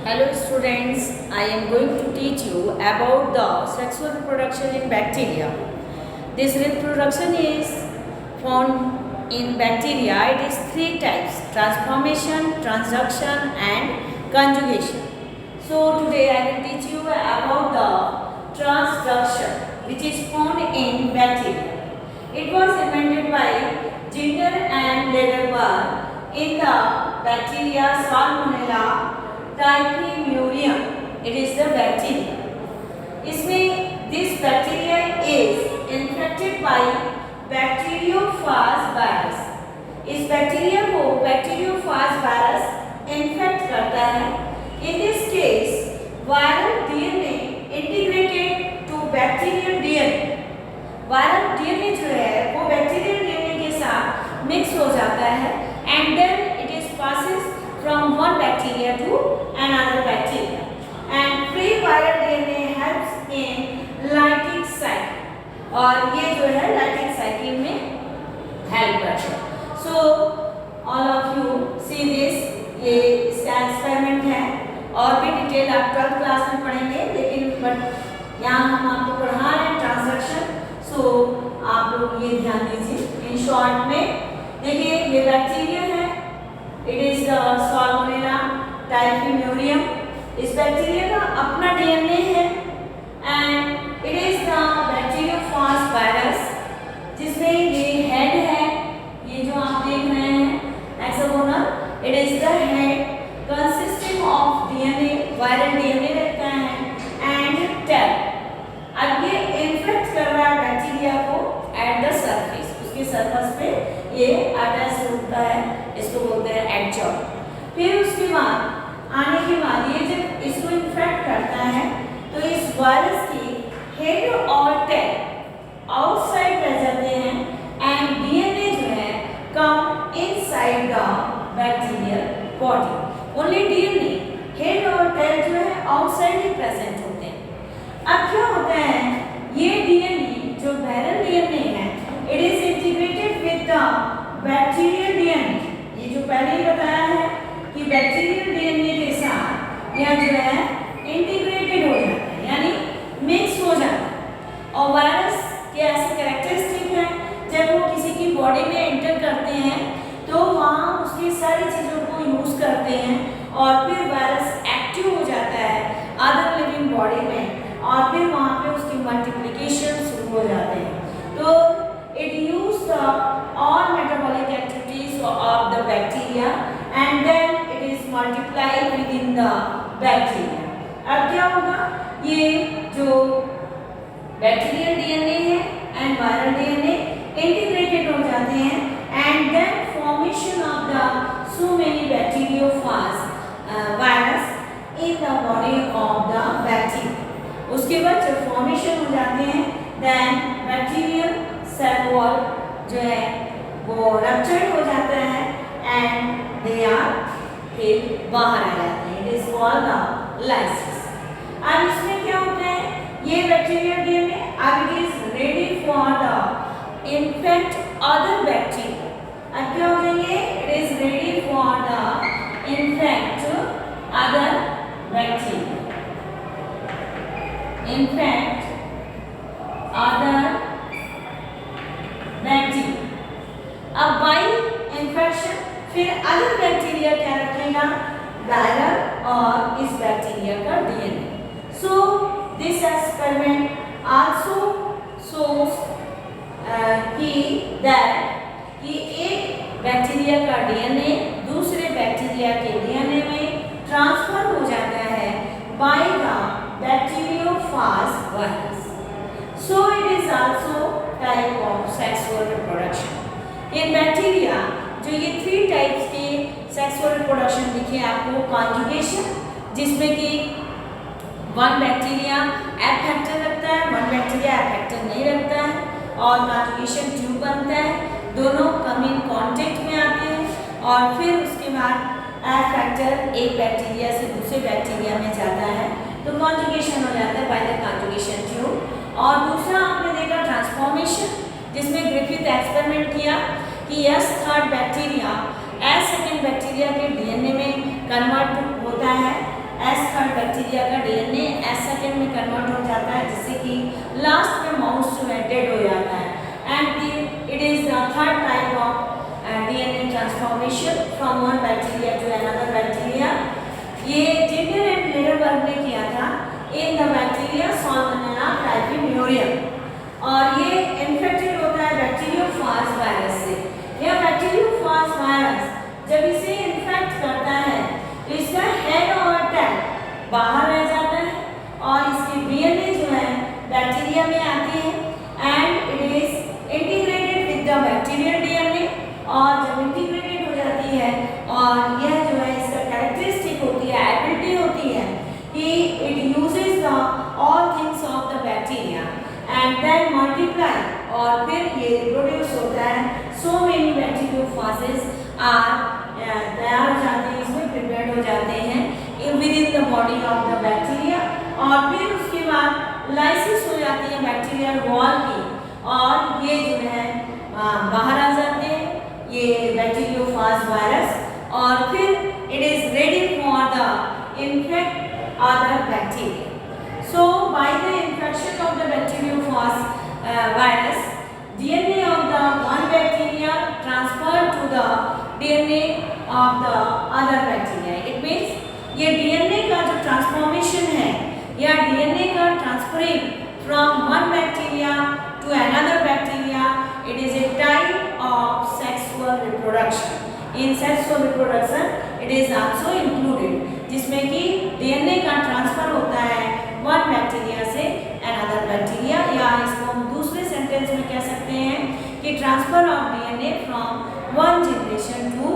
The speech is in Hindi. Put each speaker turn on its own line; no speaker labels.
Hello students, I am going to teach you about the sexual reproduction in bacteria. This reproduction is found in bacteria. It is three types: transformation, transduction and conjugation. So today I will teach you about the transduction which is found in bacteria. It was invented by Ginger and Lederberg in the bacteria Salmonella typhimurium. It is the bacteria. इसमें this bacteria is infected by bacteriophage virus. इस बैक्टीरिया को bacteriophage virus infect करता है. In this case, viral DNA integrated to bacterial DNA. Viral DNA जो है वो बैक्टीरियल DNA के साथ मिक्स हो जाता है and then it is passes from one bacteria to another bacteria, and free viral DNA helps in lytic cycle और ये जो है lytic cycle में help करता है. So all of you see this, ये इसका एक्सपेरिमेंट है और भी डिटेल आप 12th क्लास में पढ़ेंगे, लेकिन बट यहाँ हम आपको पढ़ा रहे हैं ट्रांसडक्शन. सो आप लोग ये ध्यान दीजिए. इन शॉर्ट में देखिए ये बैक्टीरिया है. It is the salmonella typhimurium. इस बैक्टीरिया का अपना डीएनए है and it is the bacteriophage virus जिसमें ये हेड है. ये जो आप देख रहे हैं hexagonal, it is the head consisting of DNA. Viral DNA रहता है एंड टेल. अब ये इन्फेक्ट कर रहा है बैक्टीरिया को एट द सरफेस. उसके सरफेस पे ये अटैच होता है, इसको बोलते हैं एडजॉइन. फिर उसके बाद आने के बाद ये जब इसको इन्फेक्ट करता है तो इस वायरस की हेड और टेल आउटसाइड रह जाते हैं एंड डीएनए जो है come inside the bacterial body. Only DNA, head और टेल जो है आउटसाइड ही प्रेजेंट होते हैं. अब क्या होता है, ये डीएनए जो वायरल डीएनए है it is integrated with the bacterial DNA. ये जो पहले ही बताया है कि बैक्टीरियल डीएनए के साथ यह जो है इंटीग्रेटेड हो जाता है यानी मिक्स हो जाता है. और वायरस के ऐसे कैरेक्टरिस्टिक हैं, जब वो किसी की बॉडी में एंटर करते हैं तो वहाँ उसकी सारी चीज़ों को यूज़ करते हैं और फिर वायरस एक्टिव हो जाता है अदर लिविंग बॉडी में और फिर वहाँ पे उसकी मल्टीप्लिकेशन शुरू हो जाते हैं. तो it use the all metabolic activities of the bacteria and then it is multiplied within the bacteria. अब क्या होगा, ये जो बैक्टीरियल डीएनए है एंड वायरल डीएनए इंटीग्रेटेड हो जाते हैं and then formation of the so many bacteriophage virus in the body of the bacteria. उसके बाद जब फॉर्मेशन हो जाते हैं देन बैक्टीरियल सेल वॉल जो है वो रप्चर्ड हो जाता है एंड दे आर फिर बाहर आ जाते हैं. It is called the lysis. अब इसमें क्या होता है, ये बैक्टीरियल डीएनए अब it is ready for the infect other bacteria. अब क्या हो जाएंगे, it is ready for the infect other bacteria. Infect other bacteria. अब बाई इन्फेक्शन फिर अदर बैक्टीरिया क्या रखेगा, वायरल और इस बैक्टीरिया का DNA. So this experiment also shows कि एक बैक्टीरिया का डीएनए दूसरे बैक्टीरिया के डीएनए में ट्रांसफर हो जाता है by the bacteriophage virus. So it is also type of sexual reproduction. In bacteria जो ये थ्री टाइप्स के सेक्सुअल रिप्रोडक्शन दिखे आपको, कॉन्जुगेशन जिसमें कि वन बैक्टीरिया एफ फैक्टर रखता है, वन बैक्टीरिया एफ फैक्टर नहीं रखता है और कॉन्जुगेशन ट्यूब बनता है. दोनों कम इन कॉन्टेक्ट में आते हैं और फिर उसके बाद एफ फैक्टर एक बैक्टीरिया से दूसरे बैक्टीरिया में जाता है तो कॉन्जुगेशन हो जाता है बाय द कॉन्जुगेशन ट्यूब. और दूसरा आपने देखा ट्रांसफॉर्मेशन जिसमें ग्रिफिथ एक्सपेरिमेंट किया कि yes third bacteria S second bacteria के डीएनए में कन्वर्ट होता है एस बैक्टीरिया का डीएनए एस सेकेंड में कन्वर्ट हो जाता है, जिससे कि लास्ट में माउस जो है डेड हो जाता है। And it is the third type of DNA transformation from one bacteria to another bacteria. ये जेनियर एंड लेडरबर्ग ने किया था in the bacteria Salmonella typhimurium, और ये इन्फेक्टेड होता है बैक्टीरियोफाज वायरस से। यह बैक्टीरियोफाज वायरस जब इसे इन्फेक्ट करता है तो इसका हेड और टेल बाहर रह जाता है और इसकी डीएनए जो है बैक्टीरिया में आती है and it is integrated with the bacterial DNA. और जब इंटीग्रेटेड हो जाती है और यह जो है इसका कैरेक्टरिस्टिक होती है, एबिलिटी होती है कि it uses the all things of the bacteria and then multiply, और फिर ये प्रोड्यूस होता है। सो मेनी बैक्टीरियोफाजेस आर तैयार हो जाते हैं, इसमें प्रिपेयर्ड हो जाते हैं with in the body of the bacteria, और फिर उसके बाद लाइसिस हो जाती है बैक्टीरियल वॉल की, और ये जो है बाहर आ जाते हैं ये बैक्टीरियोफाज वायरस, और फिर it is ready for the infect other bacteria. So by the infection of the bacteriophage virus, DNA of the one bacteria transferred to the DNA of the other bacteria. It means ये DNA का जो ट्रांसफॉर्मेशन है या DNA का transferring from one bacteria to another bacteria, it is a type of sexual reproduction. In sexual reproduction, it is also included, जिसमें कि DNA का ट्रांसफर होता है वन बैक्टीरिया से अनदर बैक्टीरिया, या इसको हम दूसरे सेंटेंस में कह सकते हैं कि transfer of DNA from one generation to